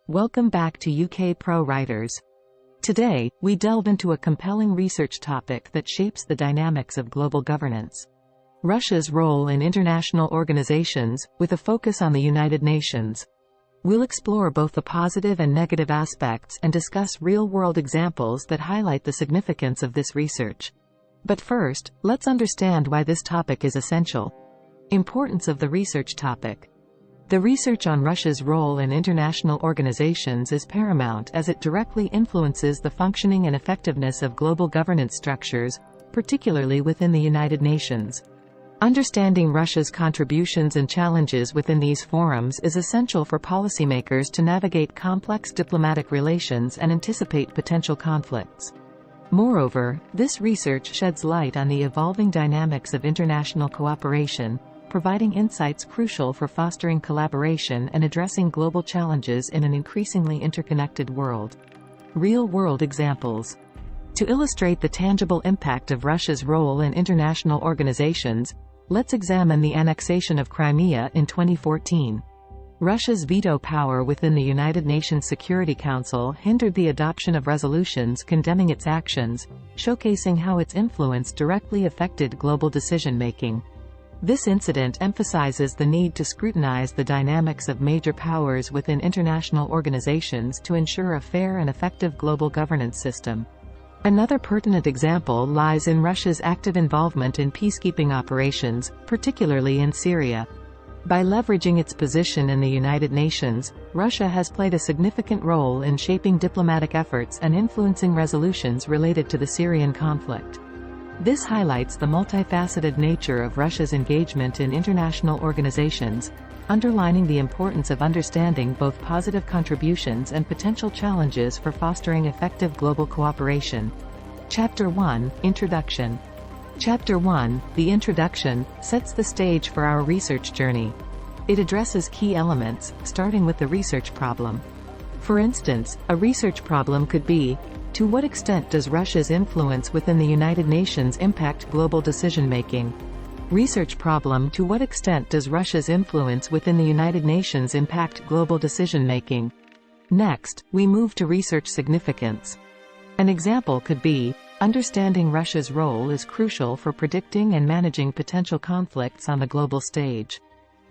Welcome back to UK Pro Writers. Today, we delve into a compelling research topic that shapes the dynamics of global governance. Russia's role in international organizations, with a focus on the United Nations. We'll explore both the positive and negative aspects and discuss real-world examples that highlight the significance of this research. But first, let's understand why this topic is essential. Importance of the research topic. The research on Russia's role in international organizations is paramount as it directly influences the functioning and effectiveness of global governance structures, particularly within the United Nations. Understanding Russia's contributions and challenges within these forums is essential for policymakers to navigate complex diplomatic relations and anticipate potential conflicts. Moreover, this research sheds light on the evolving dynamics of international cooperation, providing insights crucial for fostering collaboration and addressing global challenges in an increasingly interconnected world. Real-world examples. To illustrate the tangible impact of Russia's role in international organizations, let's examine the annexation of Crimea in 2014. Russia's veto power within the United Nations Security Council hindered the adoption of resolutions condemning its actions, showcasing how its influence directly affected global decision-making. This incident emphasizes the need to scrutinize the dynamics of major powers within international organizations to ensure a fair and effective global governance system. Another pertinent example lies in Russia's active involvement in peacekeeping operations, particularly in Syria. By leveraging its position in the United Nations, Russia has played a significant role in shaping diplomatic efforts and influencing resolutions related to the Syrian conflict. This highlights the multifaceted nature of Russia's engagement in international organizations, underlining the importance of understanding both positive contributions and potential challenges for fostering effective global cooperation. Chapter 1, Introduction. Chapter 1, the introduction, sets the stage for our research journey. It addresses key elements, starting with the research problem. For instance, a research problem could be, to what extent does Russia's influence within the United Nations impact global decision-making? Research problem: to what extent does Russia's influence within the United Nations impact global decision-making? Next, we move to research significance. An example could be, understanding Russia's role is crucial for predicting and managing potential conflicts on the global stage.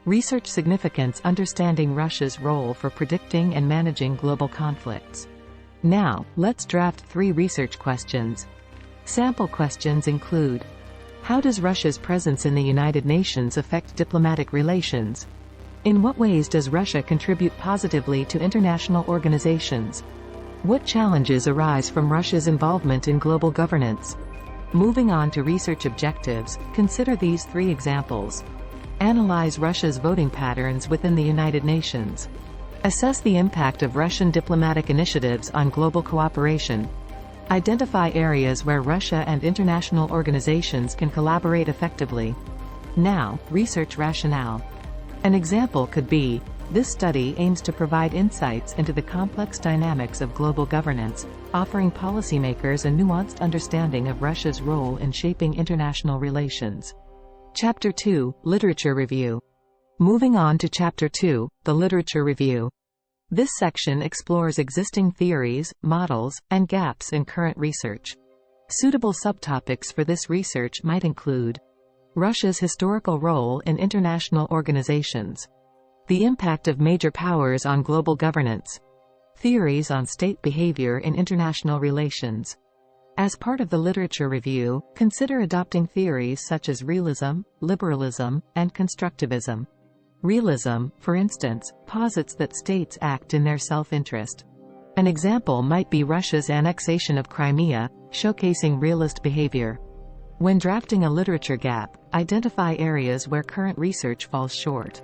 Research significance: understanding Russia's role for predicting and managing global conflicts. Now, let's draft 3 research questions. Sample questions include: how does Russia's presence in the United Nations affect diplomatic relations? In what ways does Russia contribute positively to international organizations? What challenges arise from Russia's involvement in global governance? Moving on to research objectives, consider these 3 examples. Analyze Russia's voting patterns within the United Nations. Assess the impact of Russian diplomatic initiatives on global cooperation. Identify areas where Russia and international organizations can collaborate effectively. Now, research rationale. An example could be, this study aims to provide insights into the complex dynamics of global governance, offering policymakers a nuanced understanding of Russia's role in shaping international relations. Chapter 2, Literature Review. Moving on to Chapter 2, the Literature Review. This section explores existing theories, models, and gaps in current research. Suitable subtopics for this research might include: Russia's historical role in international organizations, the impact of major powers on global governance, theories on state behavior in international relations. As part of the literature review, consider adopting theories such as realism, liberalism, and constructivism. Realism, for instance, posits that states act in their self-interest. An example might be Russia's annexation of Crimea, showcasing realist behavior. When drafting a literature gap, identify areas where current research falls short.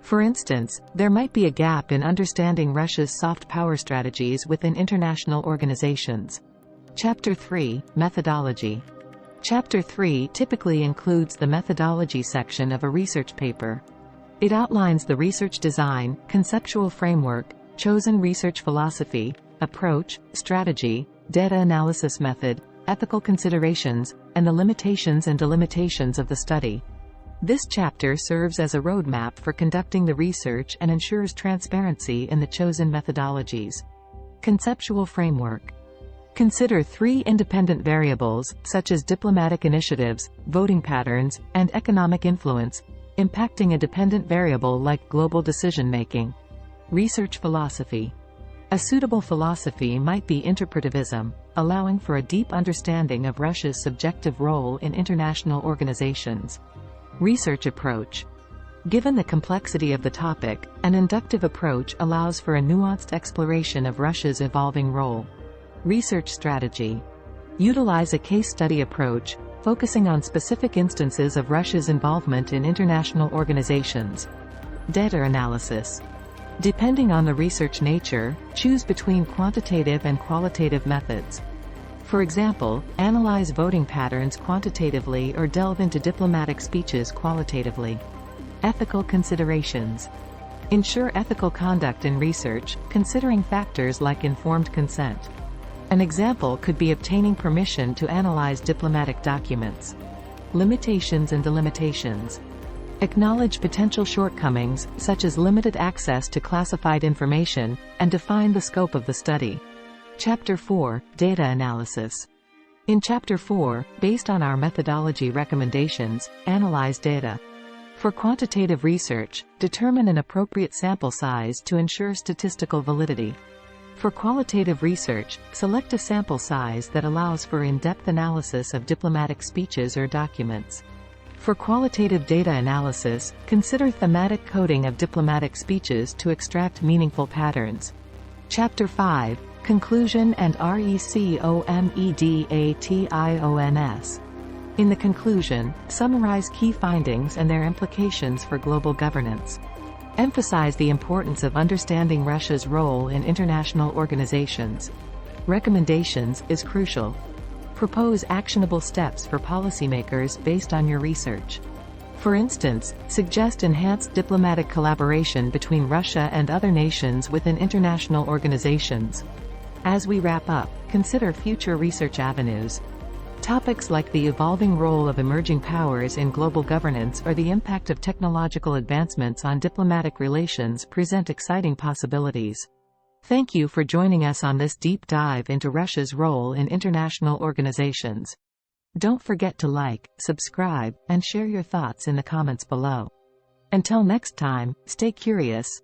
For instance, there might be a gap in understanding Russia's soft power strategies within international organizations. Chapter 3, Methodology. Chapter 3 typically includes the methodology section of a research paper. It outlines the research design, conceptual framework, chosen research philosophy, approach, strategy, data analysis method, ethical considerations, and the limitations and delimitations of the study. This chapter serves as a roadmap for conducting the research and ensures transparency in the chosen methodologies. Conceptual framework. Consider three independent variables, such as diplomatic initiatives, voting patterns, and economic influence, impacting a dependent variable like global decision-making. Research philosophy. A suitable philosophy might be interpretivism, allowing for a deep understanding of Russia's subjective role in international organizations. Research approach. Given the complexity of the topic, an inductive approach allows for a nuanced exploration of Russia's evolving role. Research strategy. Utilize a case study approach, focusing on specific instances of Russia's involvement in international organizations. Data analysis. Depending on the research nature, choose between quantitative and qualitative methods. For example, analyze voting patterns quantitatively or delve into diplomatic speeches qualitatively. Ethical considerations. Ensure ethical conduct in research, considering factors like informed consent. An example could be obtaining permission to analyze diplomatic documents. Limitations and delimitations. Acknowledge potential shortcomings, such as limited access to classified information, and define the scope of the study. Chapter 4, Data Analysis. In Chapter 4, based on our methodology recommendations, analyze data. For quantitative research, determine an appropriate sample size to ensure statistical validity. For qualitative research, select a sample size that allows for in-depth analysis of diplomatic speeches or documents. For qualitative data analysis, consider thematic coding of diplomatic speeches to extract meaningful patterns. Chapter 5, Conclusion and Recommendation. In the conclusion, summarize key findings and their implications for global governance. Emphasize the importance of understanding Russia's role in international organizations. Recommendations is crucial. Propose actionable steps for policymakers based on your research. For instance, suggest enhanced diplomatic collaboration between Russia and other nations within international organizations. As we wrap up, consider future research avenues. Topics like the evolving role of emerging powers in global governance or the impact of technological advancements on diplomatic relations present exciting possibilities. Thank you for joining us on this deep dive into Russia's role in international organizations. Don't forget to like, subscribe, and share your thoughts in the comments below. Until next time, stay curious,